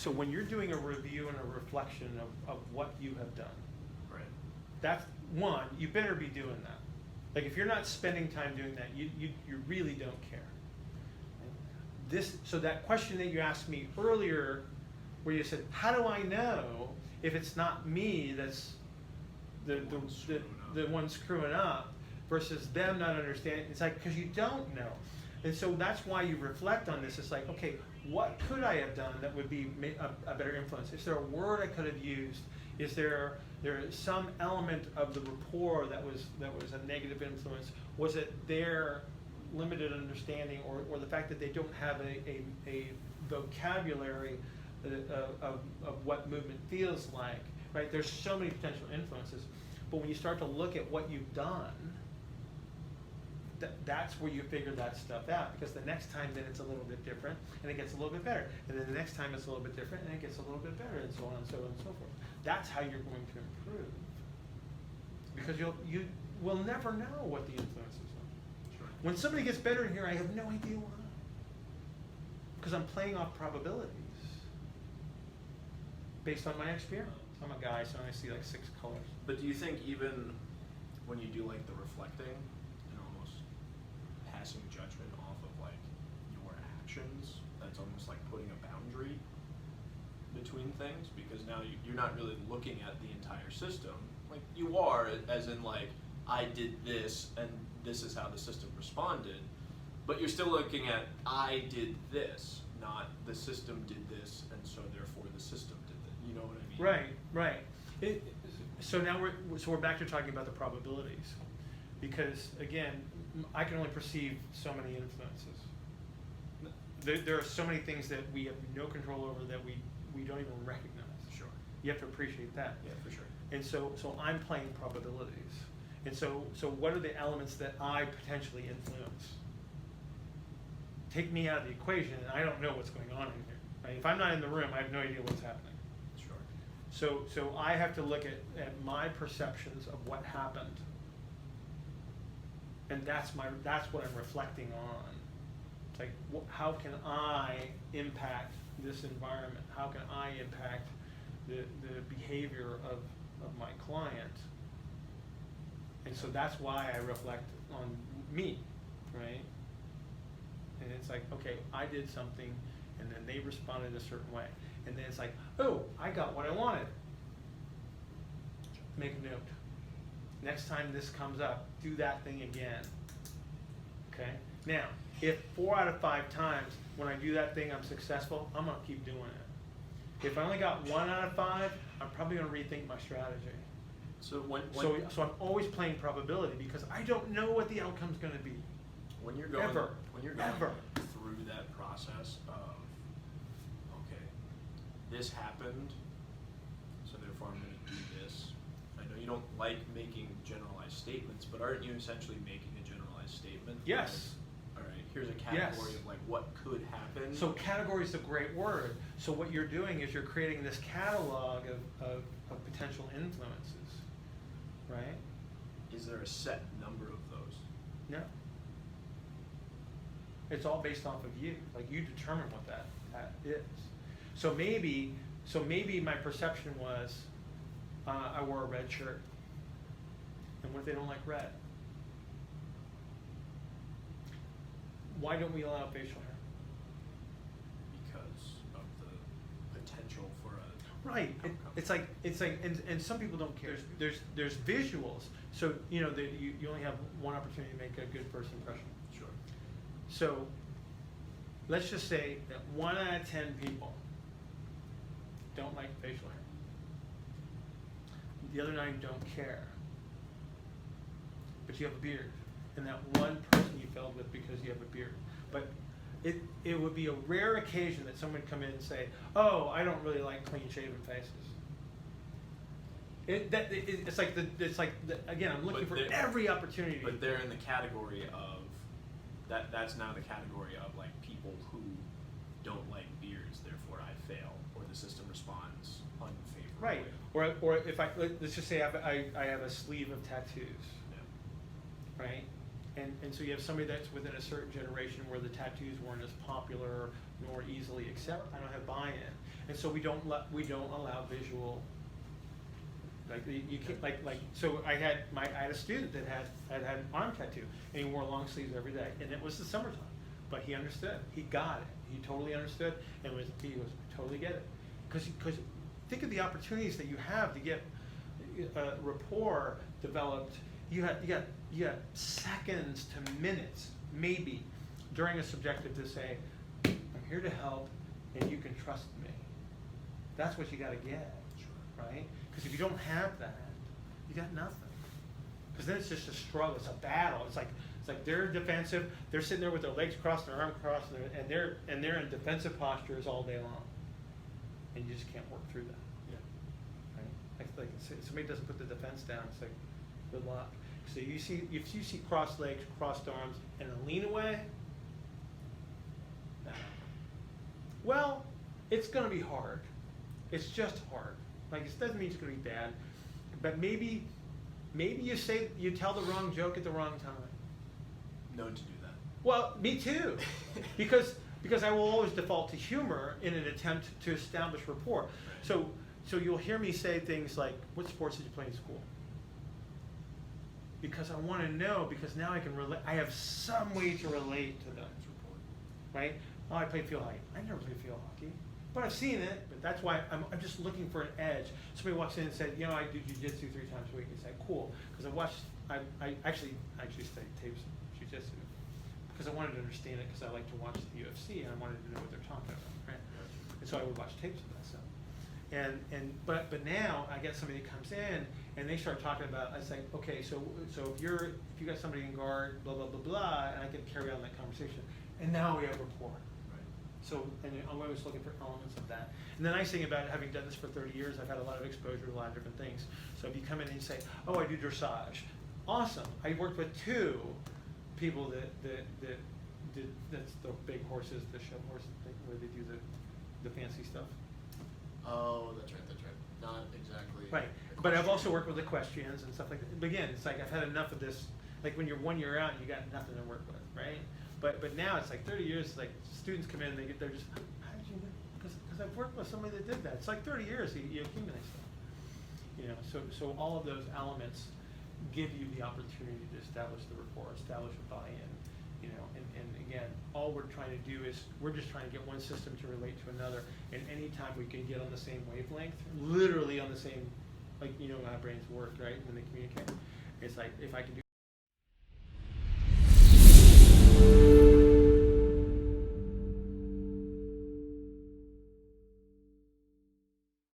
So when you're doing a review and a reflection of what you have done, Right. that's one, you better be doing that. Like if you're not spending time doing that, you really don't care. So that question that you asked me earlier, where you said, how do I know if it's not me that's the one screwing up versus them not understanding? It's like, because you don't know. And so that's why you reflect on this. It's like, okay, what could I have done that would be a better influence? Is there a word I could have used? Is there some element of the rapport that was a negative influence? Was it their limited understanding, or the fact that they don't have a vocabulary of what movement feels like? Right? There's so many potential influences, but when you start to look at what you've done, that's where you figure that stuff out, because the next time then it's a little bit different and it gets a little bit better, and then the next time it's a little bit different and it gets a little bit better, and so on and so on and so forth. That's how you're going to improve, because you will never know what the influences are. Sure. When somebody gets better in here, I have no idea why, because I'm playing off probabilities based on my experience. I'm a guy, so I see like 6 colors. But do you think even when you do like the reflecting and almost passing judgment off of like your actions, that's almost like putting a boundary between things? Because now you're not really looking at the entire system. Like you are, as in like, I did this and this is how the system responded, but you're still looking at I did this, not the system did this and so therefore the system did that. You know what I mean? Right. So now we're back to talking about the probabilities, because again, I can only perceive so many influences. There are so many things that we have no control over that we don't even recognize. Sure. You have to appreciate that. Yeah, for sure. And so I'm playing probabilities. And so what are the elements that I potentially influence? Take me out of the equation and I don't know what's going on in here. Right? If I'm not in the room, I have no idea what's happening. Sure. So I have to look at my perceptions of what happened. And that's what I'm reflecting on. It's like, how can I impact this environment? How can I impact the behavior of my client? And so that's why I reflect on me, right? And it's like, okay, I did something, and then they responded a certain way. And then it's like, oh, I got what I wanted. Make a note. Next time this comes up, do that thing again. Okay? Now, if 4 out of 5 times when I do that thing I'm successful, I'm going to keep doing it. If I only got 1 out of 5, I'm probably going to rethink my strategy. So So I'm always playing probability, because I don't know what the outcome's going to be. when you're going Ever. through that process of, okay, this happened, so therefore I'm going to do this. I know you don't like making generalized statements, but aren't you essentially making a generalized statement? Yes. Like, all right, here's a category of like what could happen. So category is a great word. So what you're doing is you're creating this catalog of potential influences, right? Is there a set number of those? No. It's all based off of you. Like, you determine what that is. So maybe my perception was, I wore a red shirt. And what if they don't like red? Why don't we allow facial hair? Because of the potential for a Right. It's like, and some people don't care. There's visuals. So you only have one opportunity to make a good first impression. Sure. So let's just say that 1 out of 10 people don't like facial hair. The other 9 don't care. But you have a beard, and that one person you fell with because you have a beard. But it would be a rare occasion that someone would come in and say, "Oh, I don't really like clean-shaven faces." Again, I'm looking for every opportunity. But they're in the category of that's now the category of like people who don't like beards, therefore I fail, or the system responds unfavorably. Right. Or if let's just say I have a sleeve of tattoos. Yeah. Right? And so you have somebody that's within a certain generation where the tattoos weren't as popular nor easily accepted. I don't have buy-in, and so we don't allow visual. Like you can't like so I had a student that had an arm tattoo, and he wore long sleeves every day, and it was the summertime, but he understood, he got it, he totally understood, and he was totally get it, because think of the opportunities that you have to get rapport developed. You got seconds to minutes, maybe, during a subjective to say, I'm here to help, and you can trust me. That's what you got to get, right? Because if you don't have that, you got nothing. Because then it's just a struggle. It's a battle. It's like they're defensive. They're sitting there with their legs crossed, their arms crossed, and they're in defensive postures all day long, and you just can't work through that. Yeah. Right? Like somebody doesn't put the defense down. It's like, good luck. So if you see crossed legs, crossed arms, and a lean away, well, it's going to be hard. It's just hard. Like, it doesn't mean it's going to be bad, but maybe you tell the wrong joke at the wrong time. Known to do that. Well, me too, because I will always default to humor in an attempt to establish rapport. Right. So you'll hear me say things like, "What sports did you play in school?" Because I want to know, because now I can relate. I have some way to relate to them, right? Oh, I played field hockey. I never played field hockey, but I've seen it. But that's why I'm just looking for an edge. Somebody walks in and said, "You know, I do jiu-jitsu 3 times a week." And say, "Cool," because I actually studied tapes of jiu-jitsu because I wanted to understand it, because I like to watch the UFC and I wanted to know what they're talking about, right? And so I would watch tapes of that stuff. But now I get somebody that comes in and they start talking about, I say, okay, so if you got somebody in guard, blah blah blah blah, and I can carry on that conversation, and now we have rapport. Right. So, and I'm always looking for elements of that. And the nice thing about having done this for 30 years, I've had a lot of exposure to a lot of different things. So if you come in and you say, oh, I do dressage, awesome. I worked with 2 people that did, that's the big horses, the show horses, where they do the fancy stuff. Oh, that's right. Not exactly. Right, but I've also worked with equestrians and stuff like that. But again, it's like I've had enough of this. Like when you're 1 year out, you got nothing to work with, right? But now it's like 30 years. Like students come in, they're just, how did you know? Because I've worked with somebody that did that. It's like 30 years you accumulate stuff. You know, so all of those elements give you the opportunity to establish the rapport, establish a buy-in. You know, and again, all we're trying to do is we're just trying to get one system to relate to another. And anytime we can get on the same wavelength, literally on the same, like, you know how brains work, right? When they communicate, it's like if I can do